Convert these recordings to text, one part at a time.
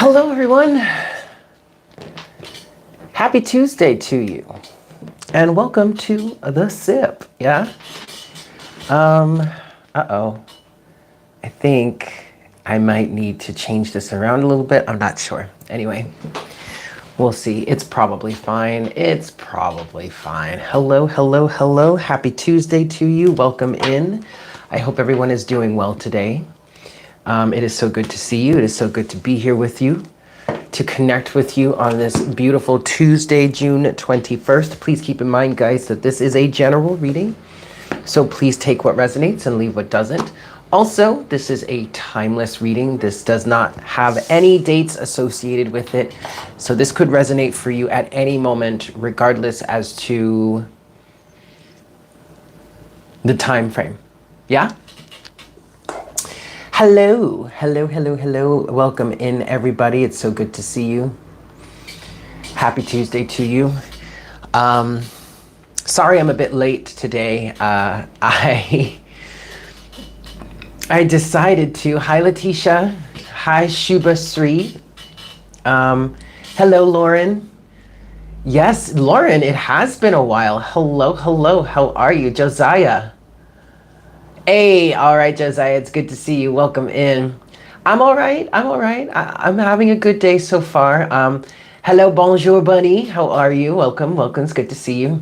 Hello, everyone. Happy Tuesday to you, and welcome to the sip. Yeah. Uh-oh. I think I might need to change this around a little bit. I'm not sure. Anyway, we'll see. It's probably fine. It's probably fine. Hello, hello, hello. Happy Tuesday to you. Welcome in. I hope everyone is doing well today. It is so good to see you. It is so good to be here with you, to connect with you on this beautiful Tuesday, June 21st. Please keep in mind, guys, that this is a general reading. So please take what resonates and leave what doesn't. Also, this is a timeless reading. This does not have any dates associated with it. So this could resonate for you at any moment, regardless as to the time frame. Yeah? Hello, hello, hello, hello. Welcome in, everybody. It's so good to see you. Happy Tuesday to you. Sorry I'm a bit late today. I decided to. Hi, Letitia. Hi, Shubha Sri. Hello, Lauren. Yes, Lauren, it has been a while. Hello, hello. How are you? Josiah. Hey, all right, Josiah, it's good to see you. Welcome in. I'm all right. I'm having a good day so far. Hello, bonjour, bunny. How are you? Welcome, welcome. It's good to see you.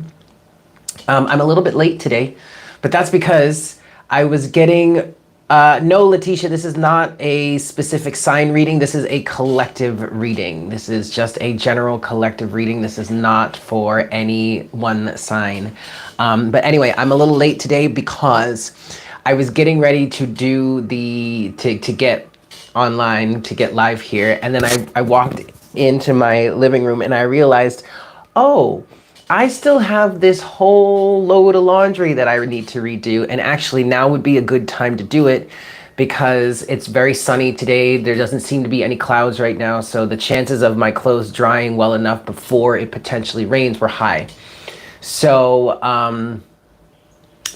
I'm a little bit late today, but that's because I was getting, no, Letitia, this is not a specific sign reading. This is a collective reading. This is just a general collective reading. This is not for any one sign. But anyway, I'm a little late today because I was getting ready to do to get online, to get live here. And then I walked into my living room and I realized, oh, I still have this whole load of laundry that I need to redo. And actually now would be a good time to do it because it's very sunny today. There doesn't seem to be any clouds right now. So the chances of my clothes drying well enough before it potentially rains were high. So,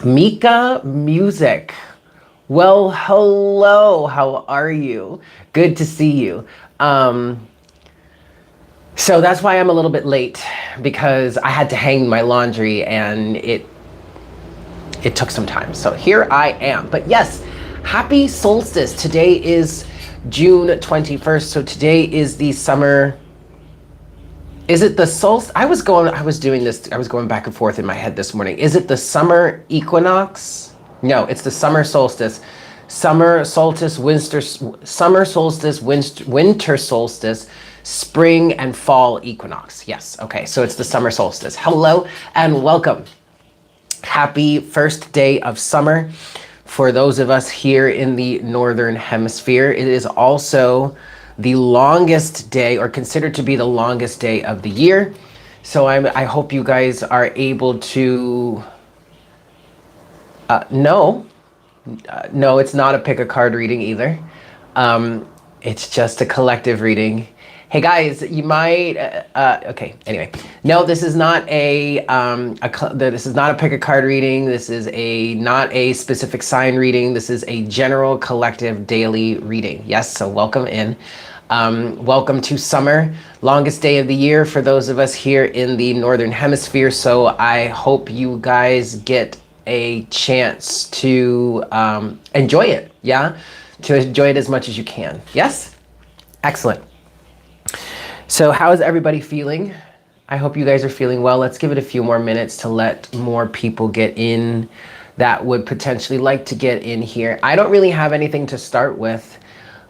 Mika Music. Well, hello, how are you? Good to see you. So that's why I'm a little bit late, because I had to hang my laundry and it took some time. So here I am. But yes, happy solstice. Today is June 21st. So today is the summer. Is it the solstice? I was going back and forth in my head this morning. Is it the summer equinox? No, it's the summer solstice. Summer solstice, winter solstice, spring and fall equinox. Yes, okay, so it's the summer solstice. Hello and welcome. Happy first day of summer for those of us here in the Northern Hemisphere. It is also the longest day, or considered to be the longest day of the year. So I hope you guys are able to, no, it's not a pick a card reading either. It's just a collective reading. Hey guys, you might, okay, anyway. No, this is not this is not a pick a card reading. This is not a specific sign reading. This is a general collective daily reading. Yes, so welcome in. Welcome to summer, longest day of the year for those of us here in the Northern Hemisphere. So I hope you guys get a chance to enjoy it. Yeah, to enjoy it as much as you can. Yes, excellent. So how is everybody feeling? I hope you guys are feeling well. Let's give it a few more minutes to let more people get in that would potentially like to get in here. I don't really have anything to start with.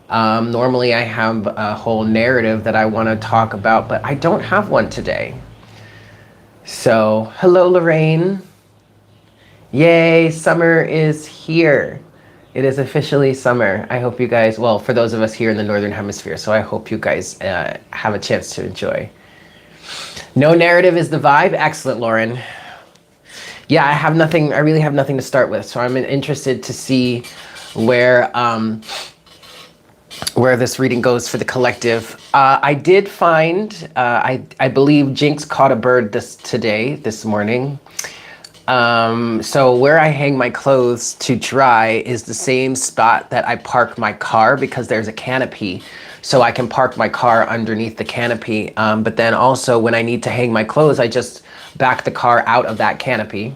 Normally I have a whole narrative that I want to talk about, but I don't have one today. So, hello, Lorraine. Yay, summer is here. It is officially summer. I hope you guys, well, for those of us here in the Northern Hemisphere, so I hope you guys have a chance to enjoy. No narrative is the vibe. Excellent, Lauren. Yeah, I really have nothing to start with, so I'm interested to see where this reading goes for the collective. I did find, I believe Jinx caught a bird this morning. So where I hang my clothes to dry is the same spot that I park my car because there's a canopy. so I can park my car underneath the canopy. But then also when I need to hang my clothes, I just back the car out of that canopy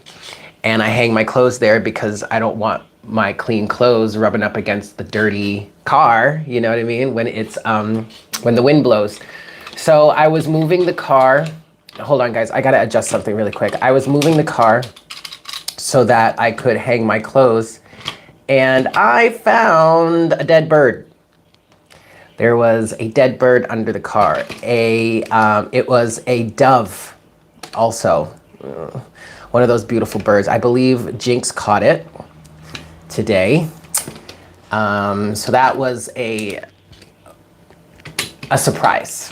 and I hang my clothes there because I don't want my clean clothes rubbing up against the dirty car, you know what I mean, when it's when the wind blows. So I was moving the car. Hold on, guys, I gotta adjust something really quick. I was moving the car so that I could hang my clothes, and I found a dead bird. There was a dead bird under the car. It was a dove also. One of those beautiful birds. I believe Jinx caught it today. So that was a surprise.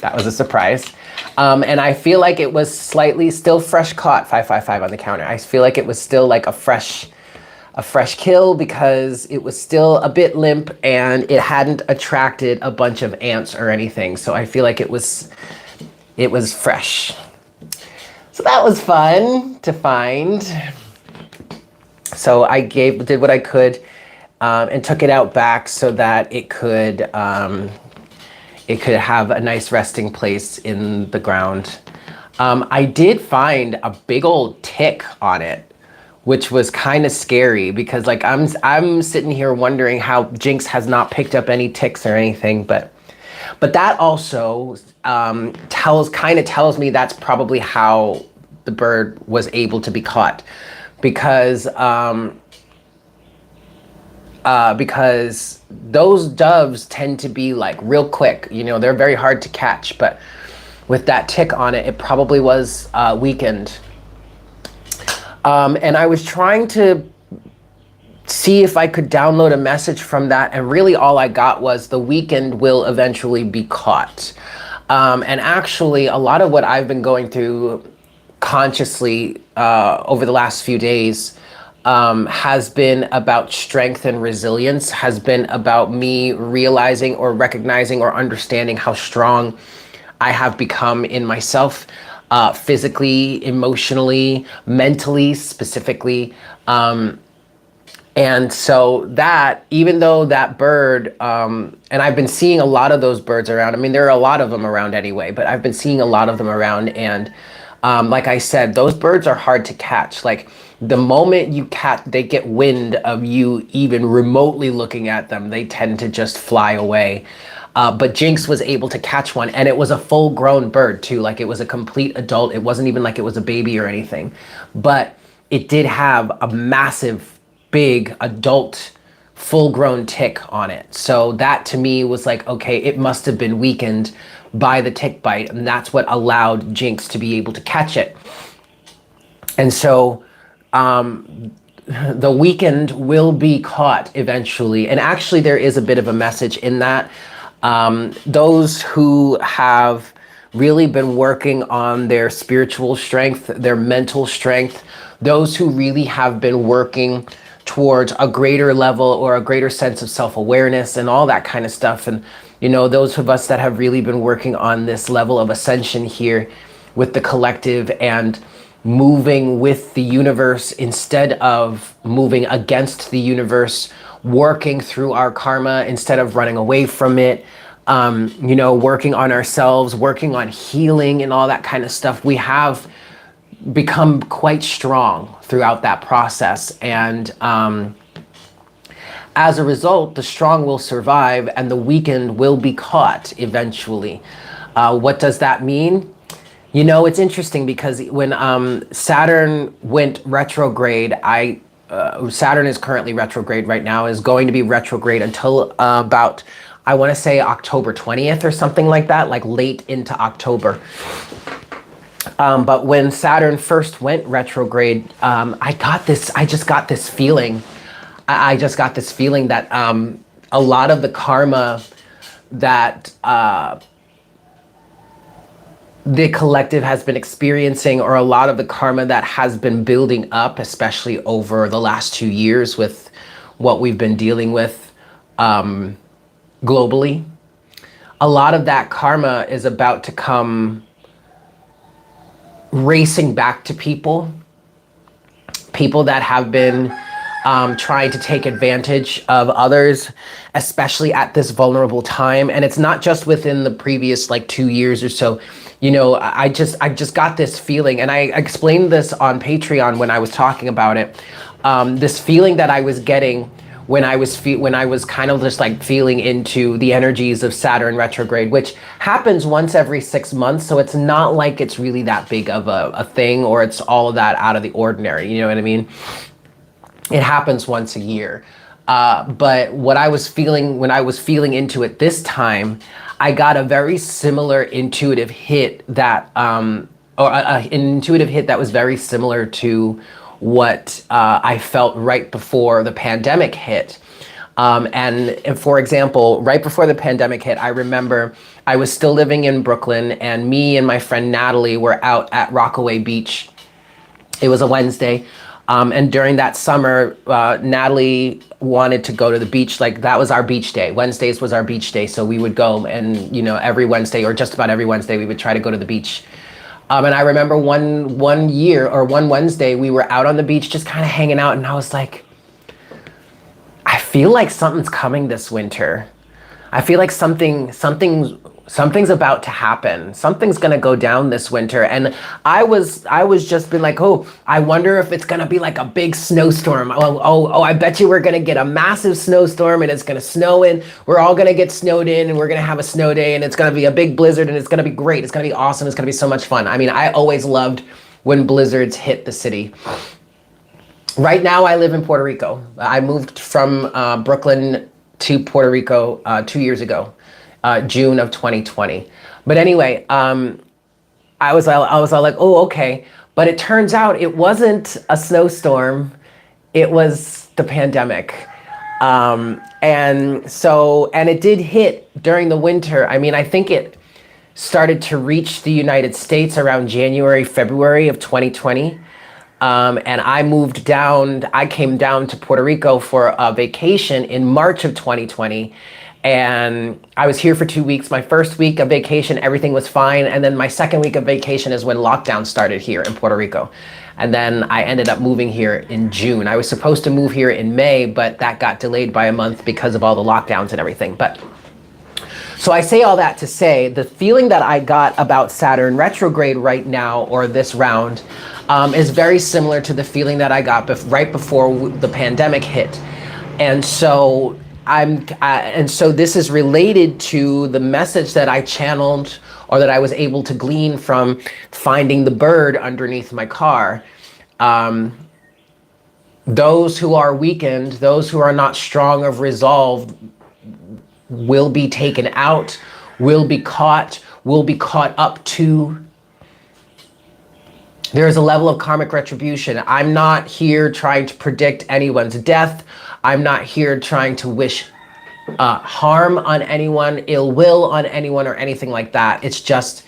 That was a surprise. And I feel like it was slightly still fresh caught, 555 on the counter. I feel like it was still like a fresh kill because it was still a bit limp and it hadn't attracted a bunch of ants or anything. So I feel like it was fresh. So that was fun to find. So I did what I could and took it out back so that it could have a nice resting place in the ground. I did find a big old tick on it, which was kind of scary because like I'm sitting here wondering how Jinx has not picked up any ticks or anything, but that also tells me that's probably how the bird was able to be caught, because those doves tend to be like real quick, you know, they're very hard to catch, but with that tick on it, it probably was weakened. And I was trying to see if I could download a message from that, and really all I got was the weakened will eventually be caught. And actually a lot of what I've been going through consciously over the last few days has been about strength and resilience, has been about me realizing or recognizing or understanding how strong I have become in myself, physically, emotionally, mentally, specifically. And so that, even though that bird, and I've been seeing a lot of those birds around, I mean, there are a lot of them around anyway, but I've been seeing a lot of them around. And like I said, those birds are hard to catch. Like the moment they get wind of you even remotely looking at them, they tend to just fly away. But Jinx was able to catch one, and it was a full grown bird too. Like it was a complete adult. It wasn't even like it was a baby or anything, but it did have a massive, big adult full grown tick on it. So that to me was like, okay, it must have been weakened by the tick bite, and that's what allowed Jinx to be able to catch it. And so the weakened will be caught eventually. And actually there is a bit of a message in that. Those who have really been working on their spiritual strength, their mental strength, those who really have been working towards a greater level or a greater sense of self-awareness and all that kind of stuff. And, you know, those of us that have really been working on this level of ascension here with the collective and moving with the universe instead of moving against the universe, working through our karma instead of running away from it, you know, working on ourselves, working on healing and all that kind of stuff. We have become quite strong throughout that process. And as a result, the strong will survive and the weakened will be caught eventually. What does that mean? You know, it's interesting because when Saturn went retrograde, Saturn is currently retrograde right now, is going to be retrograde until about, I want to say October 20th or something like that, like late into October. But when Saturn first went retrograde, I just got this feeling that a lot of the karma that the collective has been experiencing, or a lot of the karma that has been building up, especially over the last 2 years with what we've been dealing with globally, a lot of that karma is about to come racing back to people that have been trying to take advantage of others, especially at this vulnerable time. And it's not just within the previous like 2 years or so. You know, I just got this feeling, and I explained this on Patreon when I was talking about it. This feeling that I was getting when I was kind of just like feeling into the energies of Saturn retrograde, which happens once every 6 months. So it's not like it's really that big of a thing, or it's all of that out of the ordinary. You know what I mean? It happens once a year. But what I was feeling when I was feeling into it this time, I got a very similar intuitive hit that, an intuitive hit that was very similar to what I felt right before the pandemic hit. And for example, right before the pandemic hit, I remember I was still living in Brooklyn, and me and my friend Natalie were out at Rockaway Beach. It was a Wednesday. And during that summer, Natalie wanted to go to the beach. Like, that was our beach day. Wednesdays was our beach day. So we would go, and, you know, every Wednesday, or just about every Wednesday, we would try to go to the beach. And I remember one Wednesday, we were out on the beach just kind of hanging out, and I was like, I feel like something's coming this winter. I feel like something's about to happen. Something's gonna go down this winter. And I was just been like, oh, I wonder if it's gonna be like a big snowstorm. Oh, I bet you we're gonna get a massive snowstorm, and it's gonna snow in. We're all gonna get snowed in, and we're gonna have a snow day, and it's gonna be a big blizzard, and it's gonna be great. It's gonna be awesome. It's gonna be so much fun. I mean, I always loved when blizzards hit the city. Right now, I live in Puerto Rico. I moved from Brooklyn to Puerto Rico 2 years ago. June of 2020. But anyway, I was all like, oh, okay. But it turns out it wasn't a snowstorm. It was the pandemic. And it did hit during the winter. I mean, I think it started to reach the United States around January, February of 2020. And I came down to Puerto Rico for a vacation in March of 2020. And I was here for 2 weeks. My first week of vacation, everything was fine. And then my second week of vacation is when lockdown started here in Puerto Rico. And then I ended up moving here in June. I was supposed to move here in May, but that got delayed by a month because of all the lockdowns and everything. But so I say all that to say, the feeling that I got about Saturn retrograde right now, or this round, is very similar to the feeling that I got right before the pandemic hit. And so this is related to the message that I channeled, or that I was able to glean from finding the bird underneath my car. Those who are weakened, those who are not strong of resolve, will be taken out, will be caught up to. There is a level of karmic retribution. I'm not here trying to predict anyone's death. I'm not here trying to wish harm on anyone, ill will on anyone, or anything like that. It's just,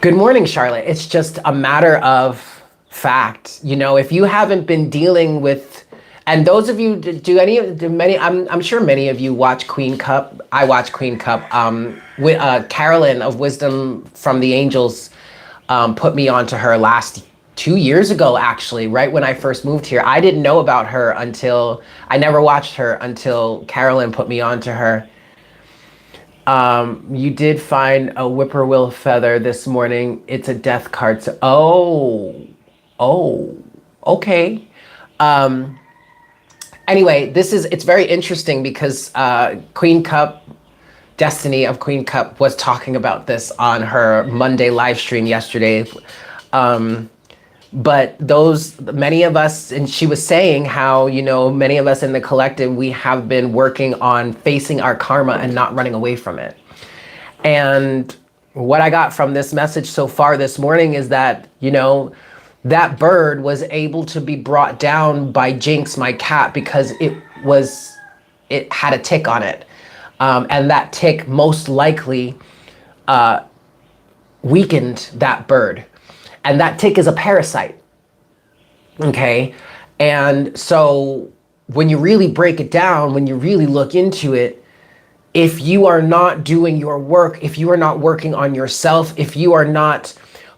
good morning, Charlotte. It's just a matter of fact. You know, if you haven't been dealing with, and those of you, I'm sure many of you watch Queen Cup. I watch Queen Cup. Carolyn of Wisdom from the Angels put me onto her last 2 years ago, actually, right when I first moved here. I didn't know about her until, I never watched her until Carolyn put me onto her. You did find a whippoorwill feather this morning. It's a death card. So, okay. Anyway, it's very interesting because Queen Cup, Destiny of Queen Cup, was talking about this on her Monday live stream yesterday. But many of us, and she was saying how, you know, many of us in the collective, we have been working on facing our karma and not running away from it. And what I got from this message so far this morning is that, you know, that bird was able to be brought down by Jinx, my cat, because it had a tick on it. And that tick most likely weakened that bird. And that tick is a parasite, okay? And so when you really break it down, when you really look into it, if you are not doing your work, if you are not working on yourself, if you are not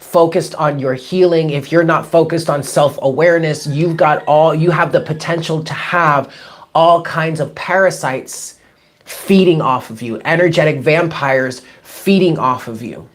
focused on your healing, if you're not focused on self-awareness, you have the potential to have all kinds of parasites feeding off of you, energetic vampires feeding off of you.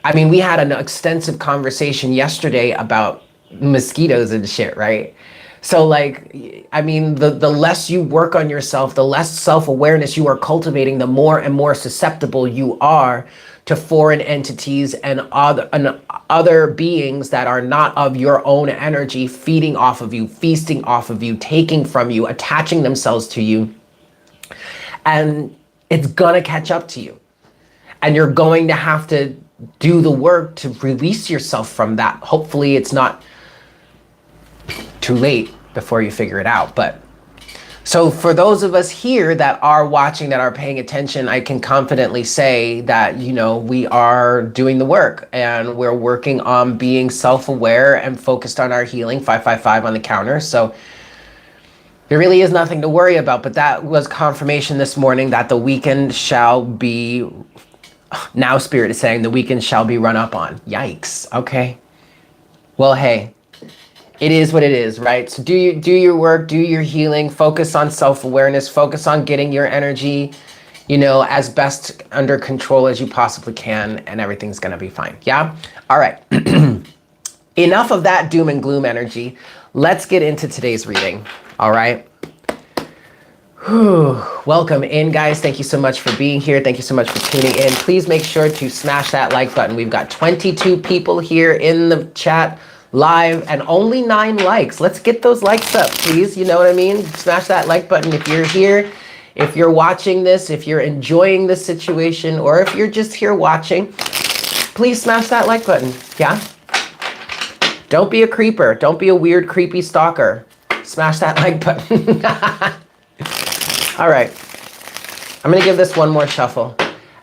I mean, we had an extensive conversation yesterday about mosquitoes and shit, right? So like, I mean, the less you work on yourself, the less self-awareness you are cultivating, the more and more susceptible you are to foreign entities and other beings that are not of your own energy, feeding off of you, feasting off of you, taking from you, attaching themselves to you. And it's gonna catch up to you. And you're going to have to do the work to release yourself from that. Hopefully it's not too late before you figure it out. But so for those of us here that are watching, that are paying attention, I can confidently say that, you know, we are doing the work and we're working on being self-aware and focused on our healing. 555 on the counter. So there really is nothing to worry about, but that was confirmation this morning that the weekend shall be, now Spirit is saying the weekend shall be run up on. Yikes. Okay. Well, hey, it is what it is, right? So do your work, do your healing, focus on self-awareness, focus on getting your energy, you know, as best under control as you possibly can, and everything's gonna be fine. Yeah? All right. Enough of that doom and gloom energy. Let's get into today's reading. All right. Whew. Welcome in, guys. Thank you so much for being here. Thank you so much for tuning in. Please make sure to smash that like button. We've got 22 people here in the chat live and only 9 likes. Let's get those likes up, please. You know what I mean? Smash that like button if you're here, if you're watching this, if you're enjoying this situation, or if you're just here watching, please smash that like button. Yeah? Don't be a creeper. Don't be a weird, creepy stalker. Smash that like button. All right. I'm going to give this one more shuffle,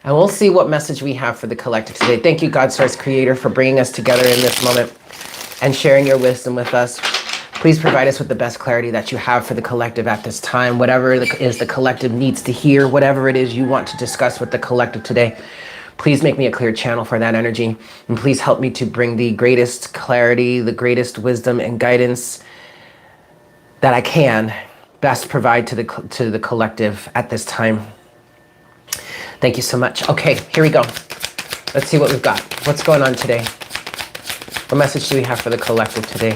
and we'll see what message we have for the collective today. Thank you, God Source Creator, for bringing us together in this moment and sharing your wisdom with us. Please provide us with the best clarity that you have for the collective at this time. Whatever it is the collective needs to hear, whatever it is you want to discuss with the collective today, please make me a clear channel for that energy. And please help me to bring the greatest clarity, the greatest wisdom and guidance that I can best provide to the collective at this time. Thank you so much. Okay, here we go. Let's see what we've got. What's going on today? What message do we have for the collective today?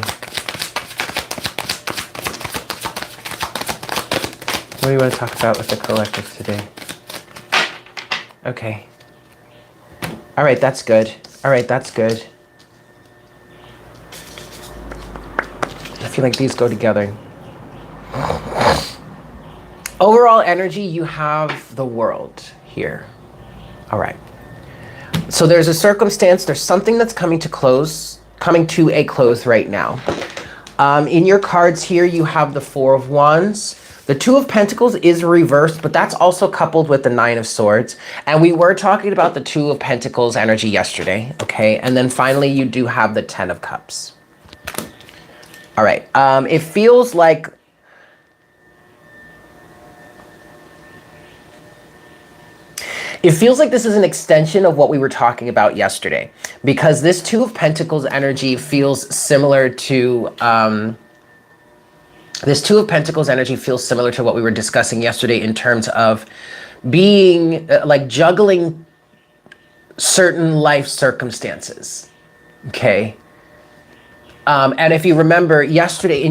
What do you want to talk about with the collective today? Okay. All right, that's good. All right, that's good. I feel like these go together. Overall energy, you have the world here. All right. So there's a circumstance, there's something that's coming to a close right now. In your cards here, you have the 4 of Wands. The 2 of Pentacles is reversed, but that's also coupled with the 9 of Swords. And we were talking about the 2 of Pentacles energy yesterday, okay? And then finally, you do have the 10 of Cups. All right, it feels like this is an extension of what we were talking about yesterday, because this 2 of Pentacles energy feels similar to what we were discussing yesterday in terms of being like juggling certain life circumstances. Okay. And if you remember in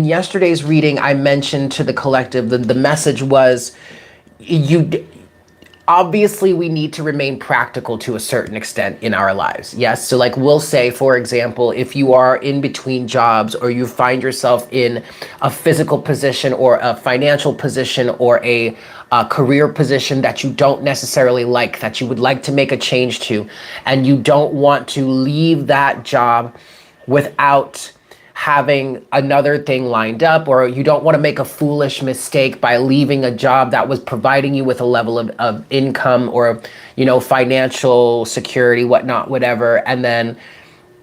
yesterday's reading, I mentioned to the collective, the message was obviously we need to remain practical to a certain extent in our lives. Yes. So like we'll say, for example, if you are in between jobs or you find yourself in a physical position or a financial position or a career position that you don't necessarily like, that you would like to make a change to, and you don't want to leave that job without having another thing lined up, or you don't want to make a foolish mistake by leaving a job that was providing you with a level of income or, you know, financial security, whatnot, whatever, and then,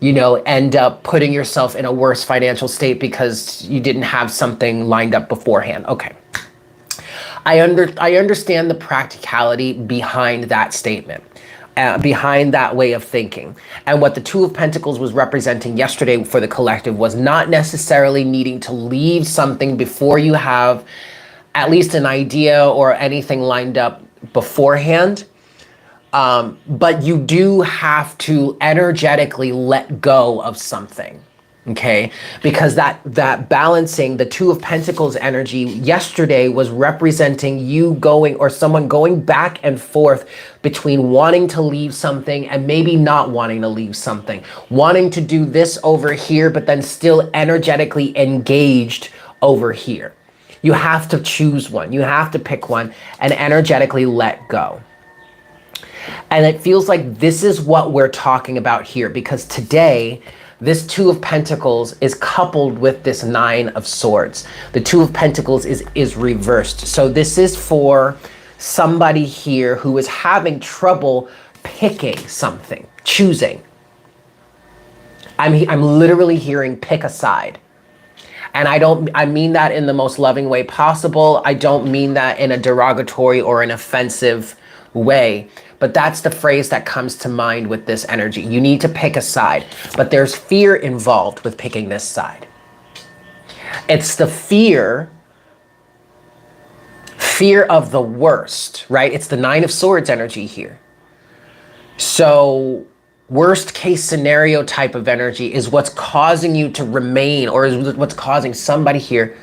you know, end up putting yourself in a worse financial state because you didn't have something lined up beforehand. Okay. I understand the practicality behind that statement. behind that way of thinking. And what the Two of Pentacles was representing yesterday for the collective was not necessarily needing to leave something before you have at least an idea or anything lined up beforehand. But you do have to energetically let go of something. Okay, because that balancing, the Two of Pentacles energy yesterday was representing you going, or someone going back and forth between wanting to leave something and maybe not wanting to leave something, wanting to do this over here, but then still energetically engaged over here. You have to choose one. You have to pick one and energetically let go. And it feels like this is what we're talking about here, because today, this Two of Pentacles is coupled with this Nine of Swords. The Two of Pentacles is reversed. So this is for somebody here who is having trouble picking something, choosing. I'm literally hearing pick a side. And I mean that in the most loving way possible. I don't mean that in a derogatory or an offensive way. But that's the phrase that comes to mind with this energy. You need to pick a side, but there's fear involved with picking this side. It's the fear of the worst, right? It's the Nine of Swords energy here. So worst case scenario type of energy is what's causing you to remain, or is what's causing somebody here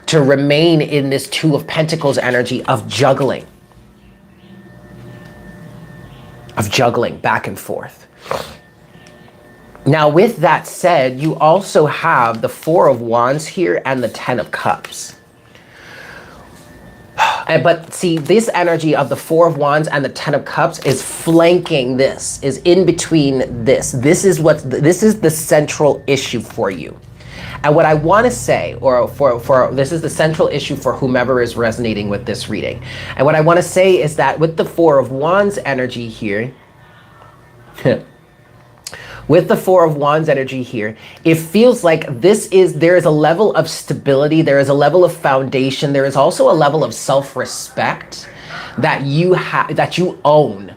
to remain in this Two of Pentacles energy of juggling. Back and forth. Now, with that said, you also have the Four of Wands here and the Ten of Cups. But see, this energy of the Four of Wands and the Ten of Cups is flanking this, is in between this. This is the central issue for you. And what I want to say, or for this is the central issue for whomever is resonating with this reading. And what I want to say is that with the Four of Wands energy here, with the Four of Wands energy here, it feels like there is a level of stability, there is a level of foundation, there is also a level of self-respect that you own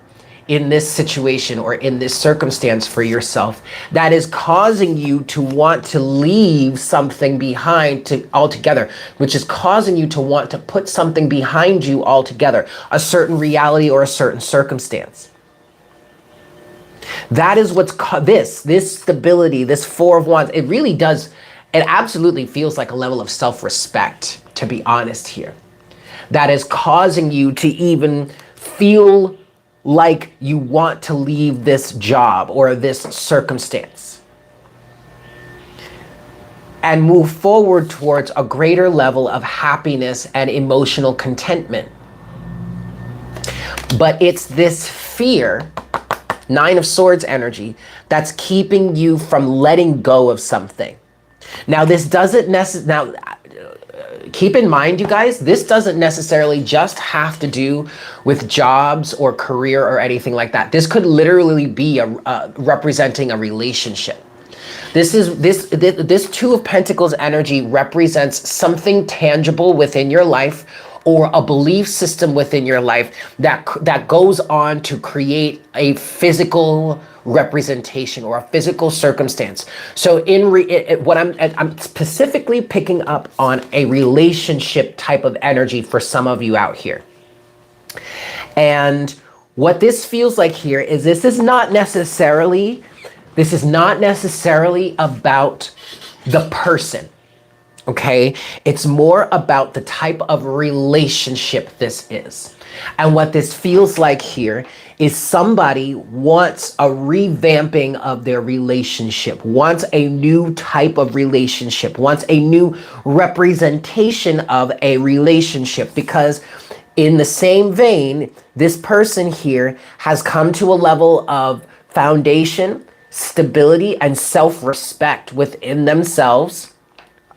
in this situation or in this circumstance for yourself, that is causing you to want to leave something behind altogether, which is causing you to want to put something behind you altogether, a certain reality or a certain circumstance. That is what's this stability, this Four of Wands. It absolutely feels like a level of self-respect, to be honest here, that is causing you to even feel like you want to leave this job or this circumstance and move forward towards a greater level of happiness and emotional contentment. But it's this fear, Nine of Swords energy, that's keeping you from letting go of something. Now, this doesn't necessarily, keep in mind, you guys, this doesn't necessarily just have to do with jobs or career or anything like that. This could literally be representing a relationship. This Two of Pentacles energy represents something tangible within your life, or a belief system within your life that goes on to create a physical representation or a physical circumstance. So I'm specifically picking up on a relationship type of energy for some of you out here. And what this feels like here is this is not necessarily about the person. Okay, it's more about the type of relationship this is. And what this feels like here is somebody wants a revamping of their relationship, wants a new type of relationship, wants a new representation of a relationship, because in the same vein, this person here has come to a level of foundation, stability, and self-respect within themselves.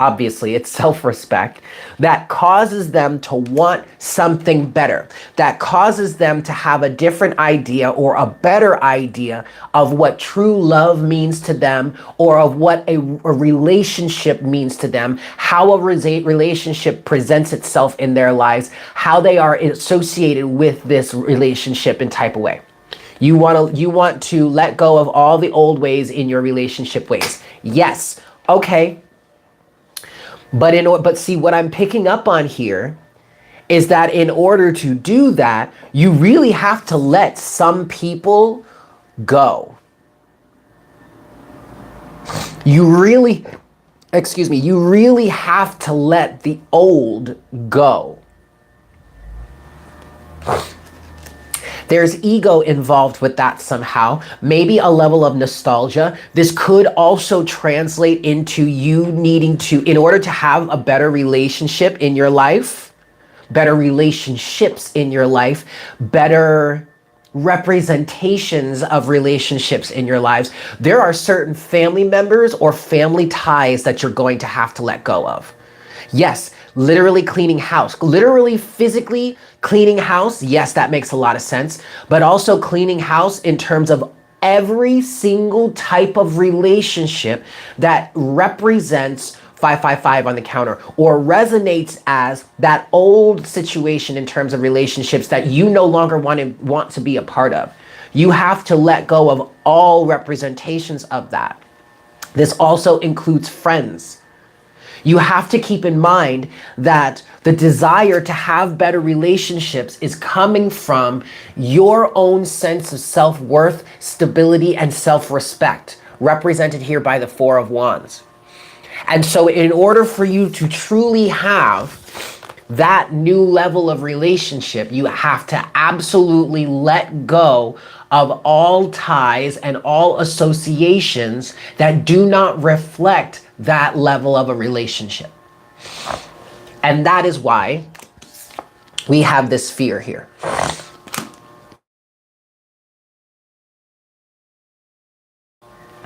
Obviously, it's self-respect that causes them to want something better, that causes them to have a different idea or a better idea of what true love means to them, or of what a relationship means to them, how a relationship presents itself in their lives, how they are associated with this relationship in type of way. You want to let go of all the old ways in your relationship ways. Yes. Okay. But see, what I'm picking up on here is that in order to do that, you really have to let some people go. You really have to let the old go. There's ego involved with that somehow, maybe a level of nostalgia. This could also translate into you needing to, in order to have a better relationship in your life, better relationships in your life, better representations of relationships in your lives, there are certain family members or family ties that you're going to have to let go of. Yes, literally cleaning house, literally physically cleaning house. Yes, that makes a lot of sense. But also cleaning house in terms of every single type of relationship that represents 555 on the counter or resonates as that old situation in terms of relationships that you no longer want to be a part of. You have to let go of all representations of that. This also includes friends. You have to keep in mind that the desire to have better relationships is coming from your own sense of self-worth, stability, and self-respect, represented here by the Four of Wands. And so in order for you to truly have that new level of relationship, you have to absolutely let go of all ties and all associations that do not reflect that level of a relationship. And that is why we have this fear here.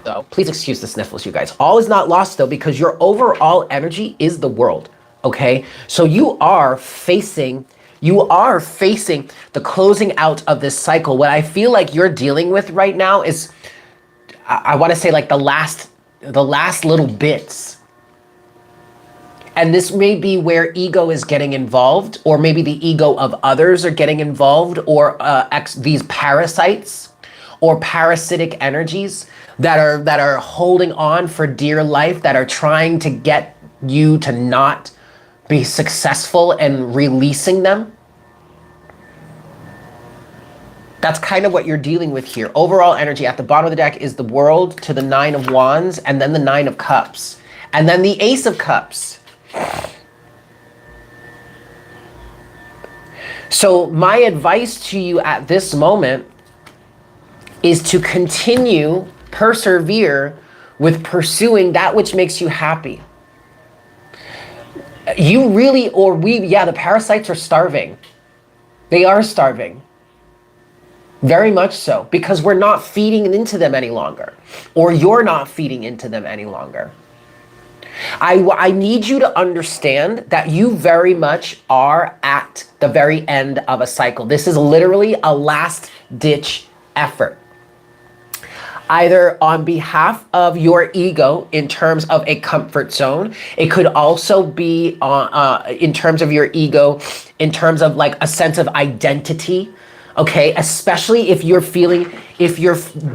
So please excuse the sniffles, you guys. All is not lost though, because your overall energy is the world, okay? So you are facing the closing out of this cycle. What I feel like you're dealing with right now is, I want to say like the last little bits. And this may be where ego is getting involved, or maybe the ego of others are getting involved, or these parasites or parasitic energies that are holding on for dear life, that are trying to get you to not be successful and releasing them. That's kind of what you're dealing with here. Overall energy at the bottom of the deck is the World to the Nine of Wands, and then the Nine of Cups, and then the Ace of Cups. So my advice to you at this moment is to persevere with pursuing that which makes you happy. The parasites are starving. They are starving. Very much so, because we're not feeding into them any longer, or you're not feeding into them any longer. I need you to understand that you very much are at the very end of a cycle. This is literally a last-ditch effort. Either on behalf of your ego in terms of a comfort zone. It could also be in terms of your ego, in terms of like a sense of identity. Okay, especially if you're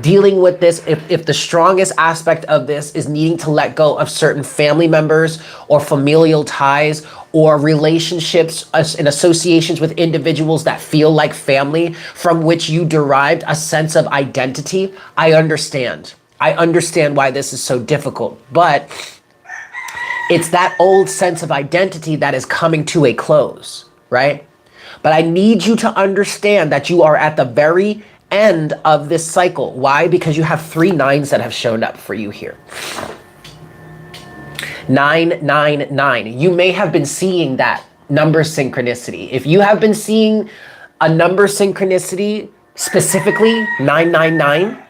dealing with this, if the strongest aspect of this is needing to let go of certain family members or familial ties or relationships and associations with individuals that feel like family from which you derived a sense of identity. I understand why this is so difficult, but it's that old sense of identity that is coming to a close, right? But I need you to understand that you are at the very end of this cycle. Why? Because you have 3 nines that have shown up for you here. 999. You may have been seeing that number synchronicity. If you have been seeing a number synchronicity, specifically 999,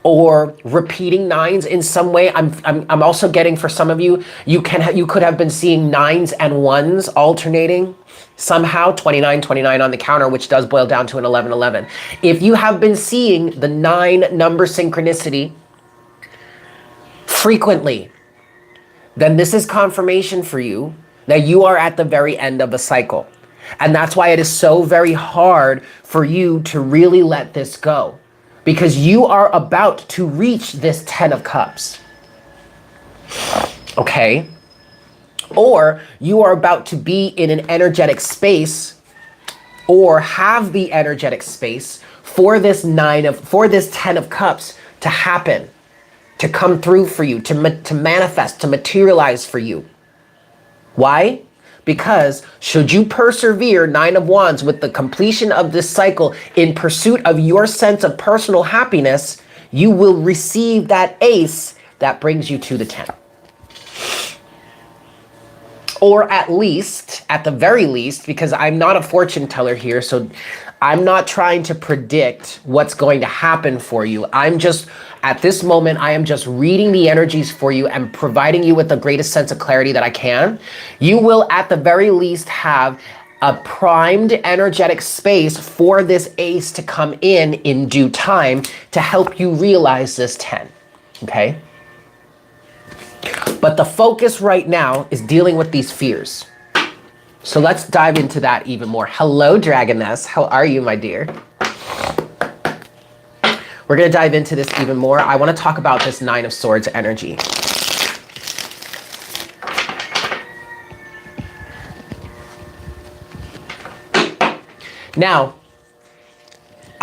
or repeating nines in some way, I'm also getting, for some of you, you could have been seeing 9s and 1s alternating somehow, 29 on the counter, which does boil down to an 11. If you have been seeing the 9 number synchronicity frequently, then this is confirmation for you that you are at the very end of a cycle. And that's why it is so very hard for you to really let this go, because you are about to reach this 10 of Cups. Okay? Or you are about to be in an energetic space, or have the energetic space for this 10 of Cups to happen, to come through for you, to manifest, to materialize for you. Why? Because should you persevere, 9 of Wands, with the completion of this cycle in pursuit of your sense of personal happiness, you will receive that ace that brings you to the 10. Or at least, at the very least, because I'm not a fortune teller here, so I'm not trying to predict what's going to happen for you. I'm just, at this moment, I am just reading the energies for you and providing you with the greatest sense of clarity that I can. You will, at the very least, have a primed energetic space for this ace to come in due time to help you realize this 10, okay? But the focus right now is dealing with these fears. So let's dive into that even more. Hello, Dragoness. How are you, my dear? We're going to dive into this even more. I want to talk about this 9 of Swords energy. Now,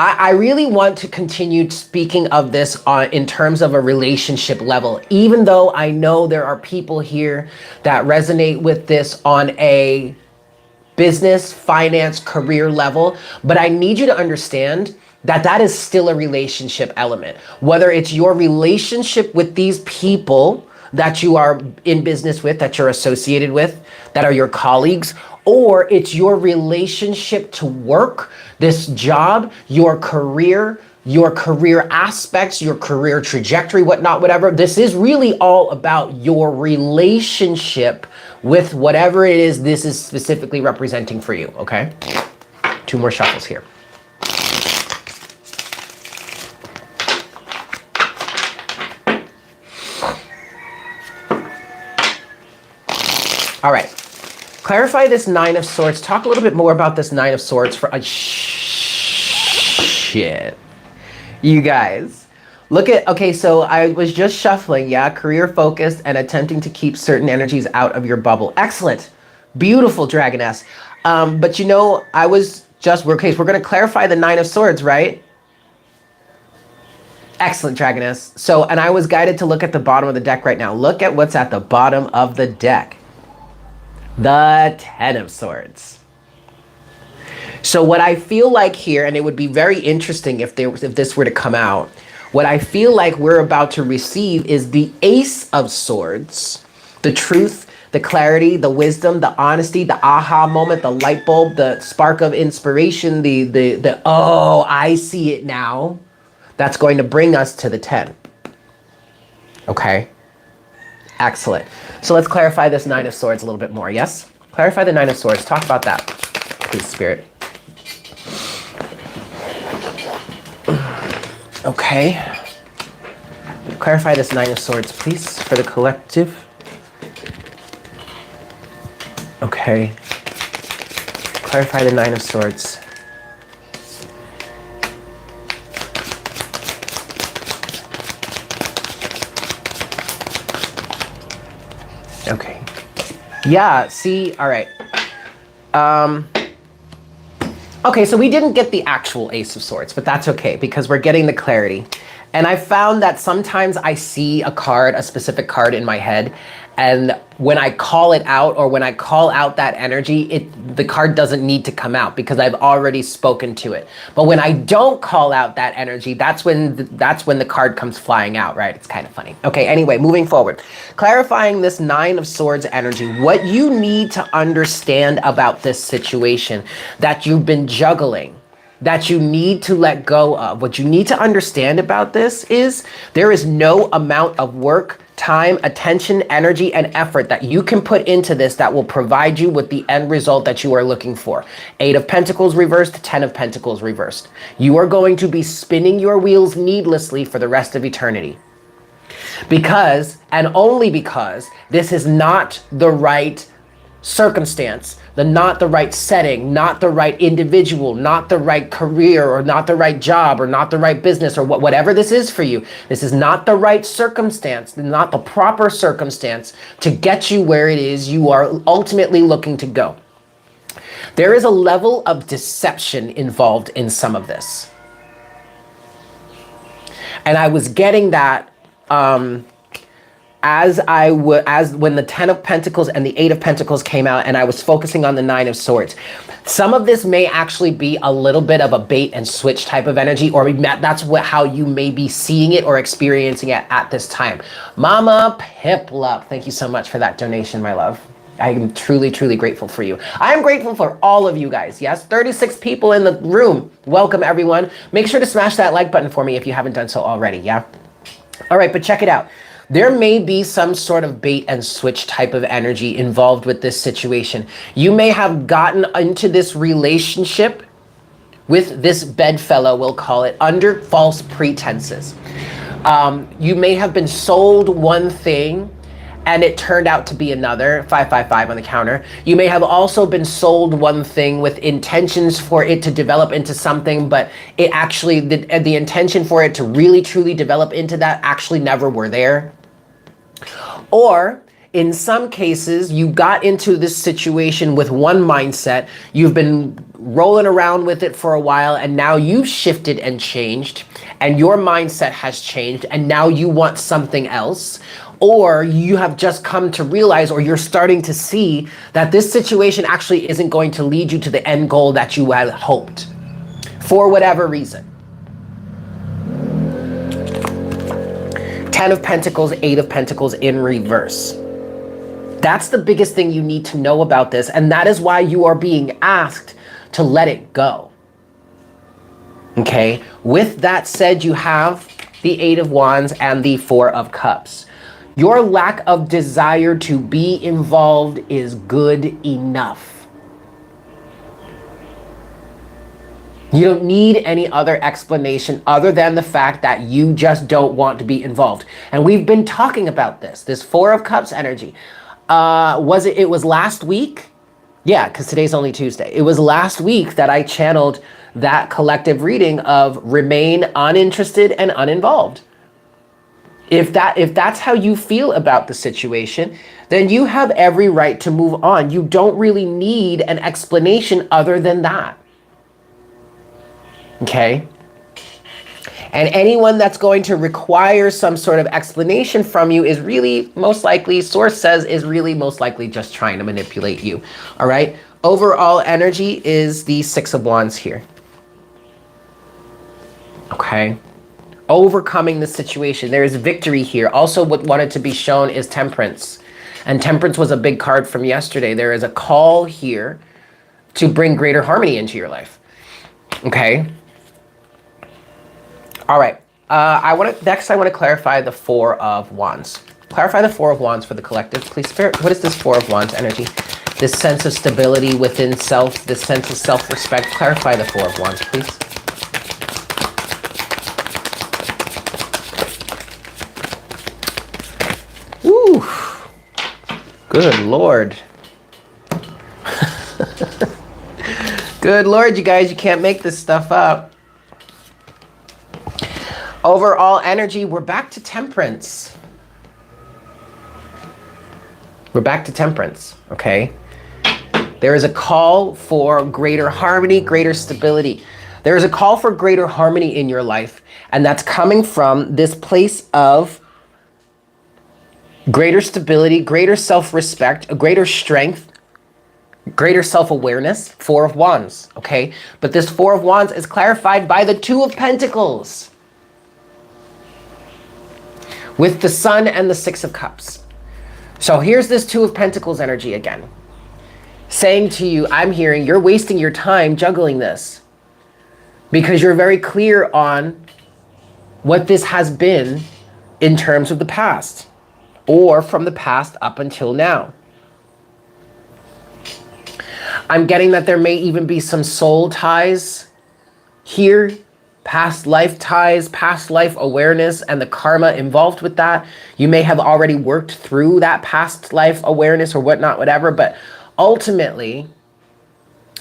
I really want to continue speaking of this in terms of a relationship level, even though I know there are people here that resonate with this on a business, finance, career level. But I need you to understand that that is still a relationship element. Whether it's your relationship with these people that you are in business with, that you're associated with, that are your colleagues, or it's your relationship to work, this job, your career aspects, your career trajectory, whatnot, whatever. This is really all about your relationship with whatever it is this is specifically representing for you, okay? 2 more shuffles here. All right. Clarify this 9 of Swords. Talk a little bit more about this 9 of Swords for shit. You guys, look at, okay, so I was just shuffling, yeah, career focused and attempting to keep certain energies out of your bubble. Excellent. Beautiful, Dragoness. But you know, I was just, okay, so we're going to clarify the 9 of Swords, right? Excellent, Dragoness. So, and I was guided to look at the bottom of the deck right now. Look at what's at the bottom of the deck. The 10 of Swords. So what I feel like here, and it would be very interesting if this were to come out, what I feel like we're about to receive is the Ace of Swords, the truth, the clarity, the wisdom, the honesty, the aha moment, the light bulb, the spark of inspiration, the oh, I see it now. That's going to bring us to the 10. Okay? Excellent. So let's clarify this 9 of Swords a little bit more, yes? Clarify the 9 of Swords. Talk about that, please, Spirit. Okay. Clarify this 9 of Swords, please, for the collective. Okay. Clarify the 9 of Swords. Okay. Yeah, see, all right. Okay, so we didn't get the actual Ace of Swords, but that's okay because we're getting the clarity. And I found that sometimes I see a card, a specific card in my head, and when I call it out or when I call out that energy, the card doesn't need to come out because I've already spoken to it. But when I don't call out that energy, that's when the card comes flying out, right? It's kind of funny. Okay, anyway, moving forward. Clarifying this 9 of Swords energy, what you need to understand about this situation that you've been juggling, that you need to let go of. What you need to understand about this is there is no amount of work, time, attention, energy, and effort that you can put into this that will provide you with the end result that you are looking for. 8 of Pentacles reversed, 10 of Pentacles reversed. You are going to be spinning your wheels needlessly for the rest of eternity. Because, and only because, this is not the right circumstance, not the right setting, not the right individual, not the right career, or not the right job, or not the right business, or whatever this is for you. This is not the right circumstance, not the proper circumstance to get you where it is you are ultimately looking to go. There is a level of deception involved in some of this. And I was getting that as when the 10 of Pentacles and the 8 of Pentacles came out, and I was focusing on the 9 of Swords. Some of this may actually be a little bit of a bait and switch type of energy, or that's how you may be seeing it or experiencing it at this time. Mama Piplup, thank you so much for that donation, my love. I am truly, truly grateful for you. I am grateful for all of you guys. Yes, 36 people in the room. Welcome, everyone. Make sure to smash that like button for me if you haven't done so already, yeah? All right, but check it out. There may be some sort of bait and switch type of energy involved with this situation. You may have gotten into this relationship with this bedfellow, we'll call it, under false pretenses. You may have been sold one thing and it turned out to be another. 555 on the counter. You may have also been sold one thing with intentions for it to develop into something, but it actually, the intention for it to really truly develop into that actually never were there. Or in some cases, you got into this situation with one mindset, you've been rolling around with it for a while, and now you've shifted and changed, and your mindset has changed, and now you want something else. Or you have just come to realize, or you're starting to see that this situation actually isn't going to lead you to the end goal that you had hoped, for whatever reason. 10 of Pentacles, 8 of Pentacles in reverse. That's the biggest thing you need to know about this, and that is why you are being asked to let it go. Okay, with that said, you have the 8 of Wands and the 4 of Cups. Your lack of desire to be involved is good enough. You don't need any other explanation other than the fact that you just don't want to be involved. And we've been talking about this 4 of Cups energy. It was last week? Yeah, because today's only Tuesday. It was last week that I channeled that collective reading of remain uninterested and uninvolved. If that's how you feel about the situation, then you have every right to move on. You don't really need an explanation other than that. Okay? And anyone that's going to require some sort of explanation from you is really most likely, source says, is really most likely just trying to manipulate you. All right? Overall energy is the 6 of Wands here. Okay? Overcoming the situation. There is victory here. Also, what wanted to be shown is Temperance. And Temperance was a big card from yesterday. There is a call here to bring greater harmony into your life. Okay? All right. Next, I want to clarify the 4 of Wands. Clarify the 4 of Wands for the collective, please. Spirit, what is this 4 of Wands energy? This sense of stability within self, this sense of self-respect. Clarify the 4 of Wands, please. Ooh, good Lord. Good Lord, you guys, you can't make this stuff up. Overall energy, we're back to Temperance. We're back to Temperance, okay? There is a call for greater harmony, greater stability. There is a call for greater harmony in your life, and that's coming from this place of greater stability, greater self-respect, a greater strength, greater self-awareness. 4 of Wands, okay? But this 4 of Wands is clarified by the 2 of Pentacles with the Sun and the 6 of Cups. So here's this 2 of Pentacles energy again, saying to you, I'm hearing you're wasting your time juggling this because you're very clear on what this has been in terms of the past, or from the past up until now. I'm getting that there may even be some soul ties here, past life ties, past life awareness, and the karma involved with that. You may have already worked through that past life awareness or whatnot, whatever, but ultimately,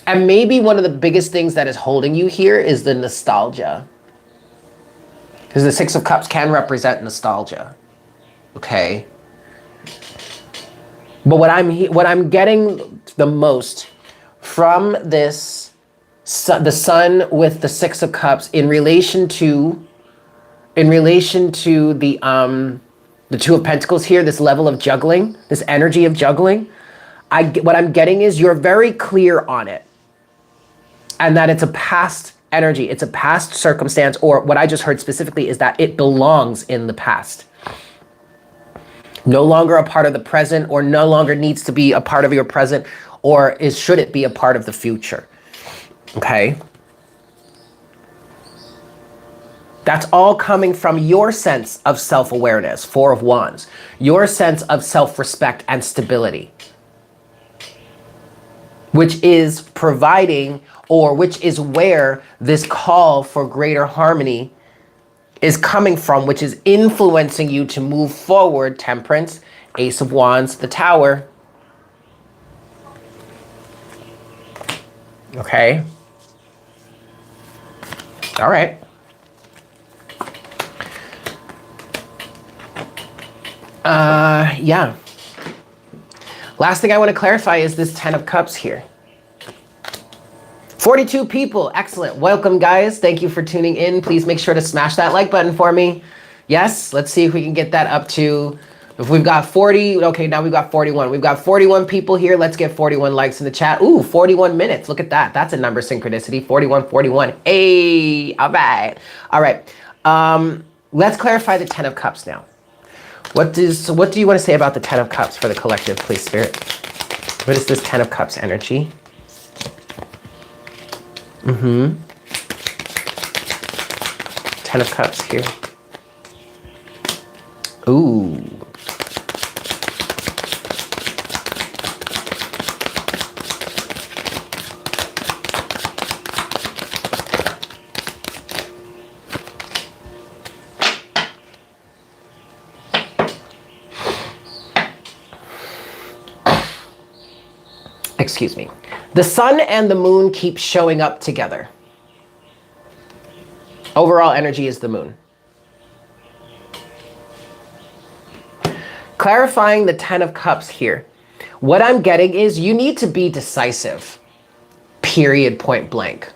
and maybe one of the biggest things that is holding you here is the nostalgia. Because the Six of Cups can represent nostalgia. Okay. But what I'm getting the most from this, the Sun with the Six of Cups in relation to the Two of Pentacles here, this level of juggling, this energy of juggling, what I'm getting is you're very clear on it. And that it's a past energy, it's a past circumstance, or what I just heard specifically is that it belongs in the past. No longer a part of the present, or no longer needs to be a part of your present, or should it be a part of the future? Okay? That's all coming from your sense of self-awareness, Four of Wands, your sense of self-respect and stability, which is providing, or which is where this call for greater harmony is coming from, which is influencing you to move forward. Temperance, Ace of Wands, the Tower. Okay. All right. Yeah. Last thing I want to clarify is this Ten of Cups here. 42 people. Excellent. Welcome, guys. Thank you for tuning in. Please make sure to smash that like button for me. Yes, let's see if we can get that up to, if we've got 40, okay, now we've got 41. We've got 41 people here. Let's get 41 likes in the chat. Ooh, 41 minutes. Look at that. That's a number synchronicity. 41, 41. Hey, all right. All right. Let's clarify the Ten of Cups now. What do you want to say about the Ten of Cups for the collective, please, Spirit? What is this Ten of Cups energy? Ten of Cups here. Ooh. Excuse me. The Sun and the Moon keep showing up together. Overall energy is the Moon. Clarifying the Ten of Cups here. What I'm getting is you need to be decisive. Period, point blank.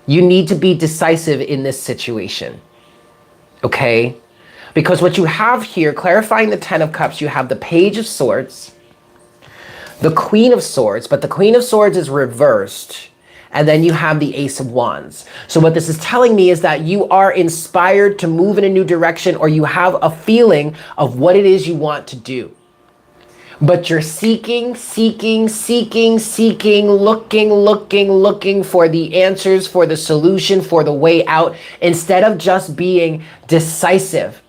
You need to be decisive in this situation. Okay? Because what you have here, clarifying the Ten of Cups, you have the Page of Swords, the Queen of Swords, but the Queen of Swords is reversed. And then you have the Ace of Wands. So what this is telling me is that you are inspired to move in a new direction, or you have a feeling of what it is you want to do. But you're seeking, looking for the answers, for the solution, for the way out, instead of just being decisive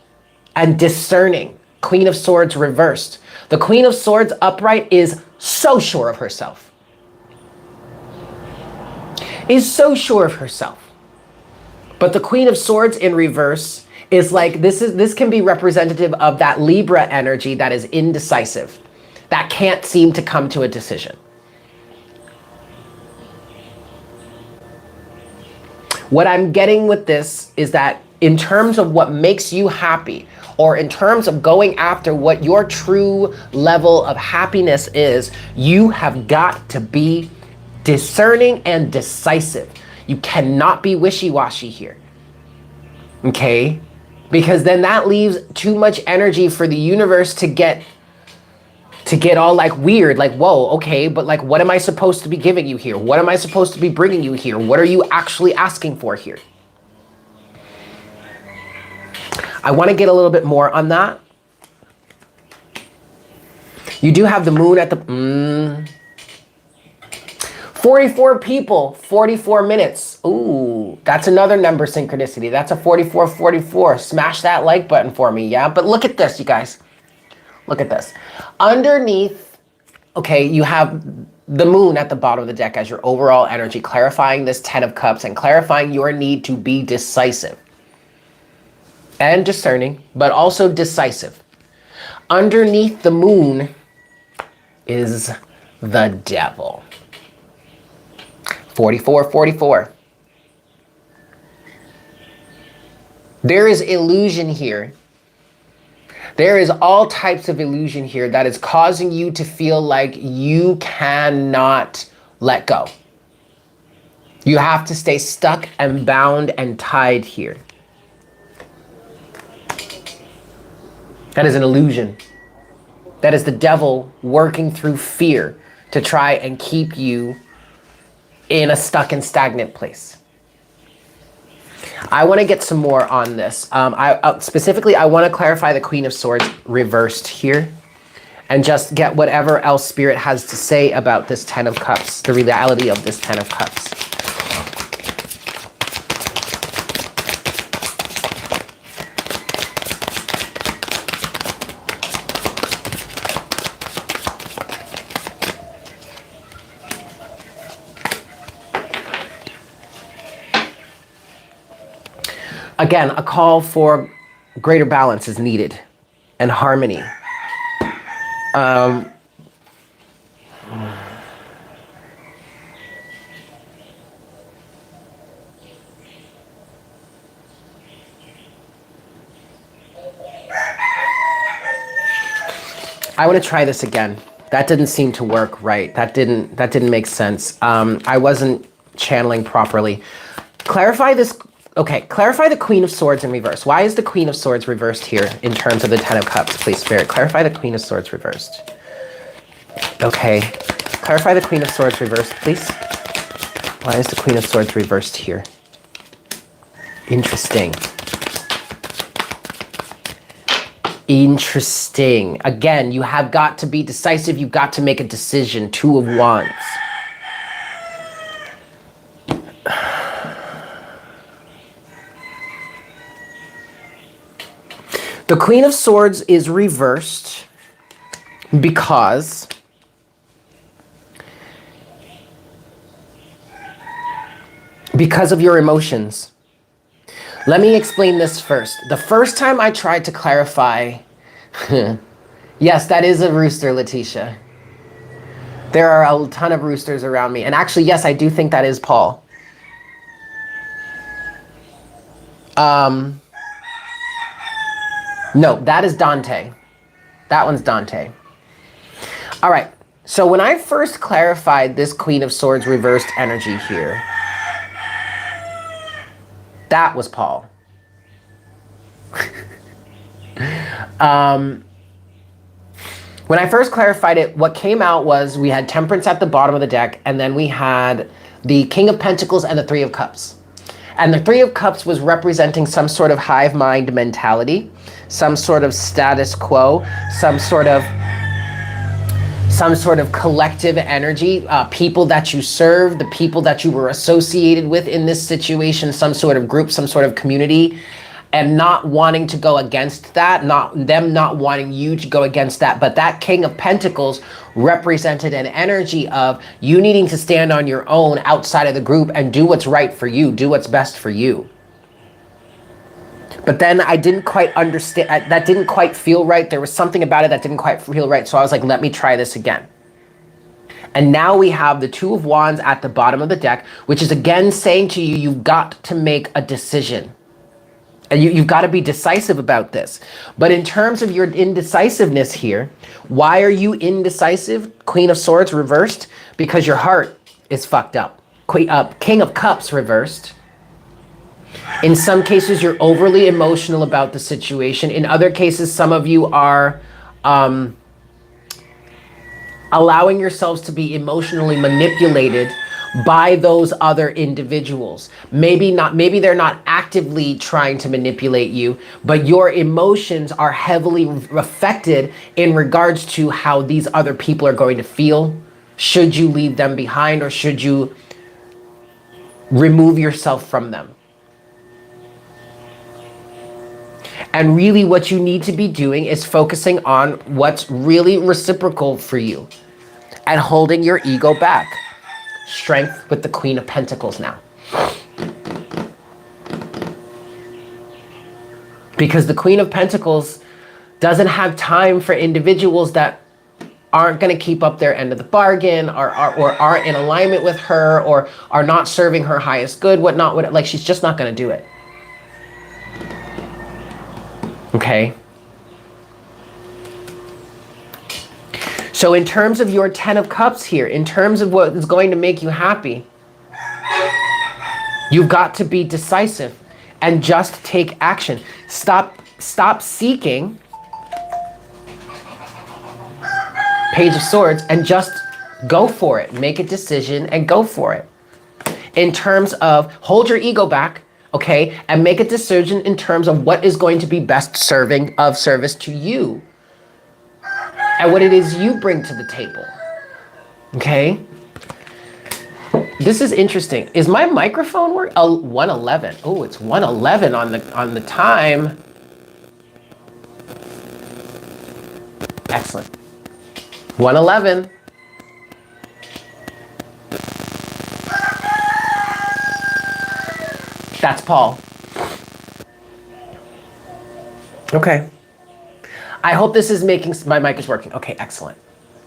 and discerning. Queen of Swords reversed. The Queen of Swords upright is so sure of herself. Is so sure of herself. But the Queen of Swords in reverse is like, this can be representative of that Libra energy that is indecisive, that can't seem to come to a decision. What I'm getting with this is that in terms of what makes you happy, or in terms of going after what your true level of happiness is, you have got to be discerning and decisive. You cannot be wishy-washy here. Okay? Because then that leaves too much energy for the universe to get all like weird, like, whoa, okay, but like, what am I supposed to be giving you here? What am I supposed to be bringing you here? What are you actually asking for here? I want to get a little bit more on that. You do have the Moon at the... 44 people, 44 minutes. Ooh, that's another number synchronicity. That's a 4444. Smash that like button for me, yeah? But look at this, you guys. Look at this. Underneath, okay, you have the Moon at the bottom of the deck as your overall energy, clarifying this Ten of Cups and clarifying your need to be decisive and discerning, but also decisive. Underneath the Moon is the devil. 44, 44. There is illusion here. There is all types of illusion here that is causing you to feel like you cannot let go. You have to stay stuck and bound and tied here. That is an illusion. That is the devil working through fear to try and keep you in a stuck and stagnant place. I want to get some more on this. Specifically, I want to clarify the Queen of Swords reversed here and just get whatever else Spirit has to say about this Ten of Cups, the reality of this Ten of Cups. Again, a call for greater balance is needed and harmony. I want to try this again. That didn't seem to work right. That didn't make sense. I wasn't channeling properly. Clarify this. Okay, clarify the Queen of Swords in reverse. Why is the Queen of Swords reversed here in terms of the Ten of Cups, please, Spirit? Clarify the Queen of Swords reversed. Okay, clarify the Queen of Swords reversed, please. Why is the Queen of Swords reversed here? Interesting. Interesting. Again, you have got to be decisive. You've got to make a decision. Two of Wands. The Queen of Swords is reversed because of your emotions. Let me explain this first. The first time I tried to clarify, yes, that is a rooster, Letitia. There are a ton of roosters around me. And actually, yes, I do think that is Paul. No, that is Dante. That one's Dante. All right. So when I first clarified this Queen of Swords reversed energy here, that was Paul. When I first clarified it, what came out was we had Temperance at the bottom of the deck, and then we had the King of Pentacles and the Three of Cups. And the Three of Cups was representing some sort of hive mind mentality, some sort of status quo, some sort of collective energy, people that you serve, the people that you were associated with in this situation, some sort of group, some sort of community, and not wanting to go against that, not wanting you to go against that. But that King of Pentacles represented an energy of you needing to stand on your own outside of the group and do what's right for you, do what's best for you. But then I didn't quite understand, that didn't quite feel right. There was something about it that didn't quite feel right. So I was like, let me try this again. And now we have the Two of Wands at the bottom of the deck, which is again saying to you, you've got to make a decision. And you've got to be decisive about this. But in terms of your indecisiveness here, why are you indecisive? Queen of Swords reversed, because your heart is fucked up. King of Cups reversed. In some cases, you're overly emotional about the situation. In other cases, some of you are allowing yourselves to be emotionally manipulated by those other individuals. Maybe they're not actively trying to manipulate you, but your emotions are heavily affected in regards to how these other people are going to feel. Should you leave them behind, or should you remove yourself from them? And really what you need to be doing is focusing on what's really reciprocal for you and holding your ego back. Strength with the Queen of Pentacles now. Because the Queen of Pentacles doesn't have time for individuals that aren't going to keep up their end of the bargain, or aren't in alignment with her, or are not serving her highest good, whatnot, like she's just not going to do it. Okay. So in terms of your 10 of Cups here, in terms of what is going to make you happy, you've got to be decisive and just take action. Stop seeking Page of Swords and just go for it. Make a decision and go for it. In terms of hold your ego back, okay, and make a decision in terms of what is going to be best service to you and what it is you bring to the table. Okay? This is interesting. Is my microphone work? Oh, 111. Oh, it's 111 on the time. Excellent. 111. That's Paul. Okay. I hope this is making, my mic is working. Okay, excellent.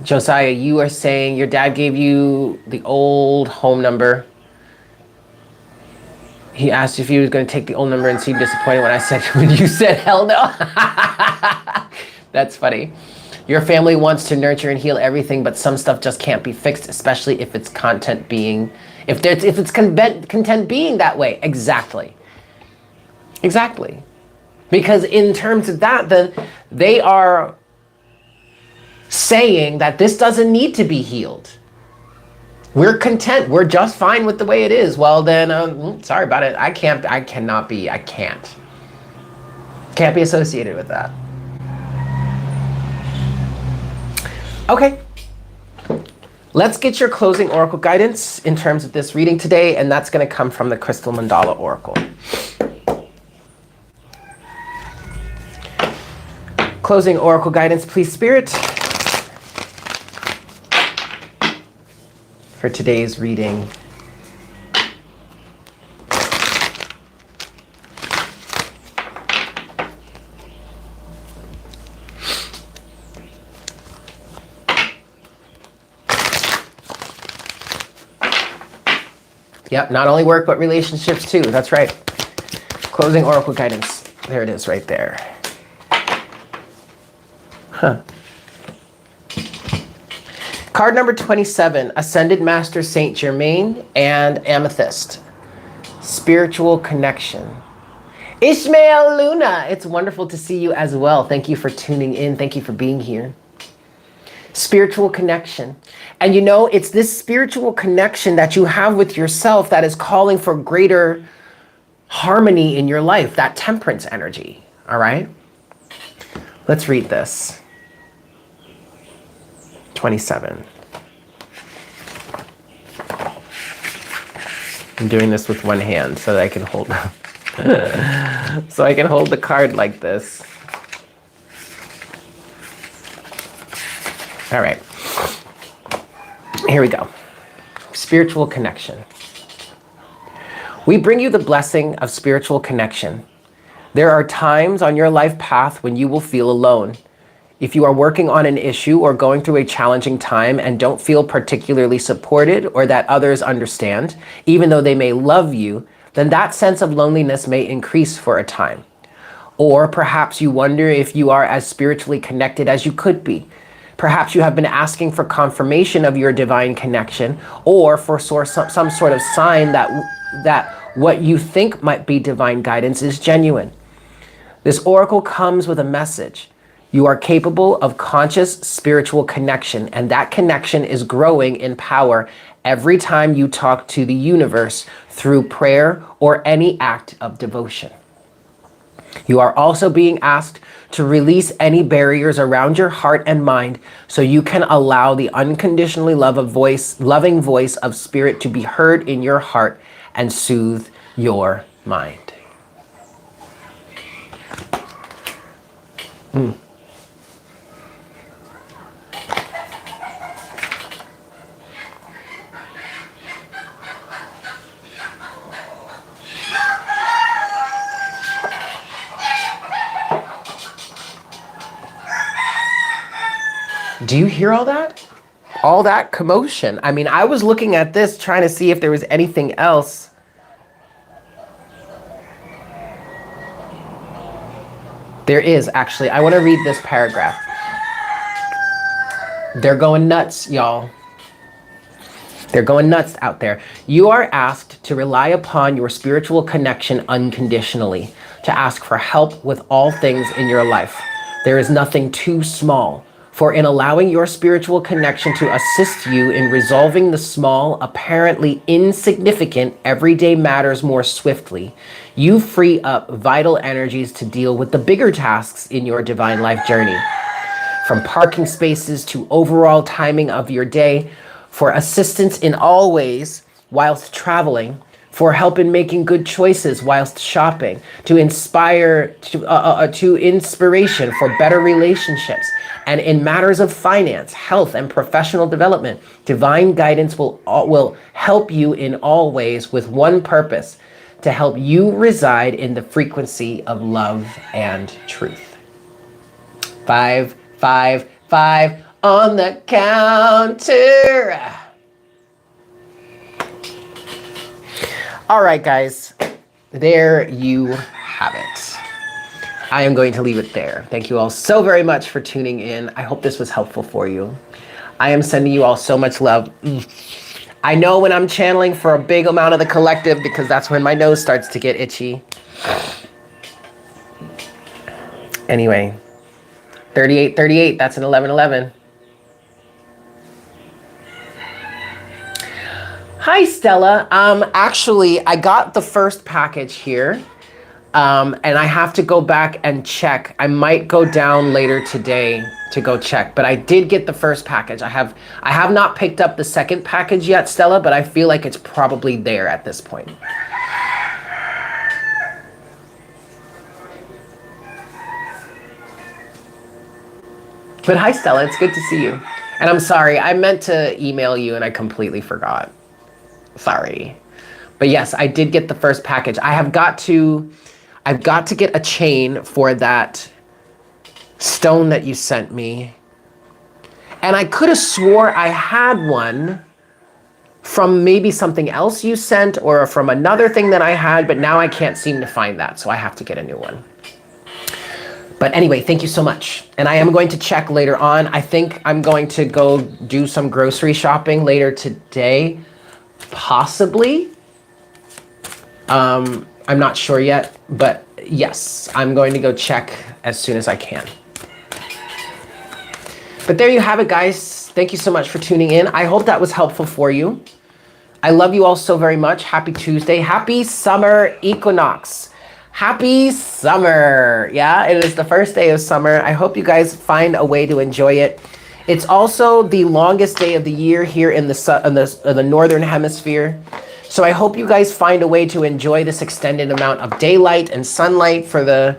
Josiah, you are saying your dad gave you the old home number. He asked if you was going to take the old number and seemed disappointed when you said hell no. That's funny. Your family wants to nurture and heal everything, but some stuff just can't be fixed, especially if it's content being that way. Exactly. Exactly. Because in terms of that, then they are saying that this doesn't need to be healed. We're content. We're just fine with the way it is. Well, then, sorry about it. I can't be associated with that. Okay. Let's get your closing oracle guidance in terms of this reading today, and that's going to come from the Crystal Mandala Oracle. Closing oracle guidance, please, Spirit, for today's reading. Yep, not only work, but relationships too. That's right. Closing oracle guidance. There it is right there. Huh. Card number 27, Ascended Master Saint Germain and Amethyst. Spiritual connection. Ishmael Luna, it's wonderful to see you as well. Thank you for tuning in. Thank you for being here. Spiritual connection. And you know, it's this spiritual connection that you have with yourself that is calling for greater harmony in your life, that temperance energy. All right? Let's read this. 27. I'm doing this with one hand so that I can hold so I can hold the card like this. All right. Here we go. Spiritual connection. We bring you the blessing of spiritual connection. There are times on your life path when you will feel alone. If you are working on an issue or going through a challenging time and don't feel particularly supported or that others understand, even though they may love you, then that sense of loneliness may increase for a time. Or perhaps you wonder if you are as spiritually connected as you could be. Perhaps you have been asking for confirmation of your divine connection or for some sort of sign that what you think might be divine guidance is genuine. This oracle comes with a message. You are capable of conscious spiritual connection, and that connection is growing in power every time you talk to the universe through prayer or any act of devotion. You are also being asked to release any barriers around your heart and mind so you can allow the unconditionally loving voice of spirit to be heard in your heart and soothe your mind. Do you hear all that? All that commotion. I mean, I was looking at this trying to see if there was anything else. There is, actually. I want to read this paragraph. They're going nuts, y'all. They're going nuts out there. You are asked to rely upon your spiritual connection unconditionally, to ask for help with all things in your life. There is nothing too small, for in allowing your spiritual connection to assist you in resolving the small, apparently insignificant everyday matters more swiftly, you free up vital energies to deal with the bigger tasks in your divine life journey. From parking spaces to overall timing of your day, for assistance in all ways whilst traveling, for help in making good choices whilst shopping, to inspiration for better relationships, and in matters of finance, health, and professional development. Divine guidance will help you in all ways with one purpose: to help you reside in the frequency of love and truth. 5, 5, 5 on the counter. All right, guys, there you have it. I am going to leave it there. Thank you all so very much for tuning in. I hope this was helpful for you. I am sending you all so much love. I know when I'm channeling for a big amount of the collective, because that's when my nose starts to get itchy. Anyway, 3838, that's an 1111. Hi, Stella. Actually, I got the first package here, and I have to go back and check. I might go down later today to go check, but I did get the first package. I have not picked up the second package yet, Stella, but I feel like it's probably there at this point. But hi, Stella. It's good to see you. And I'm sorry, I meant to email you and I completely forgot. Sorry. But yes, I did get the first package. I've got to get a chain for that stone that you sent me. And I could have swore I had one from maybe something else you sent or from another thing that I had, but now I can't seem to find that. So I have to get a new one. But anyway, thank you so much. And I am going to check later on. I think I'm going to go do some grocery shopping later today. Possibly. I'm not sure yet, but yes, I'm going to go check as soon as I can. But there you have it, guys. Thank you so much for tuning in. I hope that was helpful for you. I love you all so very much. Happy Tuesday. Happy summer equinox. Happy summer. Yeah, it is the first day of summer. I hope you guys find a way to enjoy it. It's also the longest day of the year here in the northern hemisphere. So I hope you guys find a way to enjoy this extended amount of daylight and sunlight for the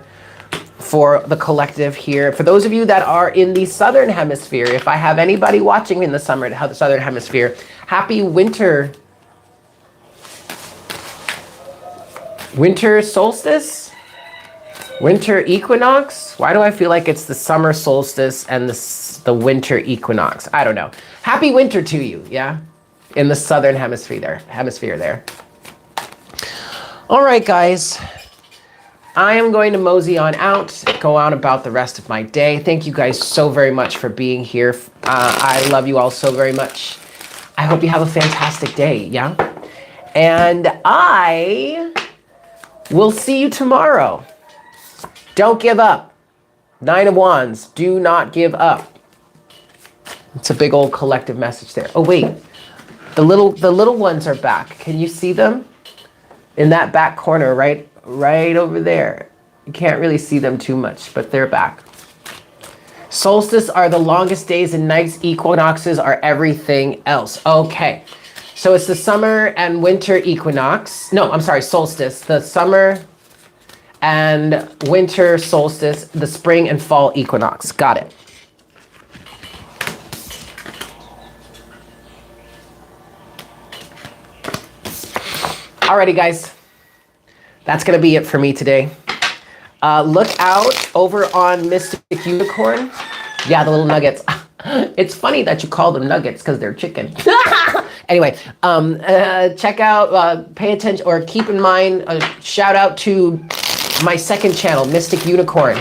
collective here. For those of you that are in the southern hemisphere, if I have anybody watching in the southern hemisphere, happy winter solstice? Winter equinox? Why do I feel like it's the summer solstice and the winter equinox? I don't know. Happy winter to you, yeah? In the southern hemisphere there. All right, guys. I am going to mosey on out, go on about the rest of my day. Thank you guys so very much for being here. I love you all so very much. I hope you have a fantastic day, yeah? And I will see you tomorrow. Don't give up. 9 of Wands, do not give up. It's a big old collective message there. Oh, wait. The little ones are back. Can you see them? In that back corner, right over there. You can't really see them too much, but they're back. Solstice are the longest days and nights. Equinoxes are everything else. Okay. So it's the summer and winter equinox. No, I'm sorry, solstice. The summer and winter solstice, the spring and fall equinox. Got it. Alrighty, guys. That's going to be it for me today. Look out over on Mystic Unicorn. Yeah, the little nuggets. It's funny that you call them nuggets because they're chicken. Anyway, check out, pay attention, or keep in mind, shout out to my second channel, Mystic Unicorn.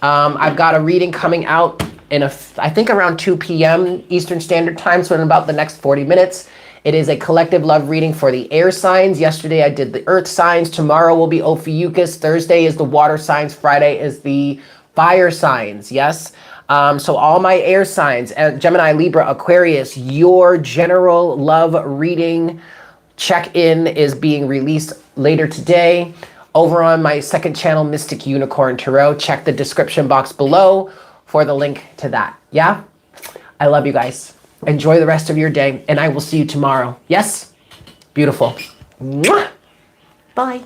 I've got a reading coming out in I think around 2 p.m. Eastern Standard Time, so in about the next 40 minutes. It is a collective love reading for the air signs. Yesterday I did the earth signs. Tomorrow will be Ophiuchus. Thursday is the water signs. Friday is the fire signs. Yes. So all my air signs, Gemini, Libra, Aquarius, your general love reading check-in is being released later today over on my second channel, Mystic Unicorn Tarot. Check the description box below for the link to that. Yeah? I love you guys. Enjoy the rest of your day, and I will see you tomorrow. Yes? Beautiful. Mwah! Bye.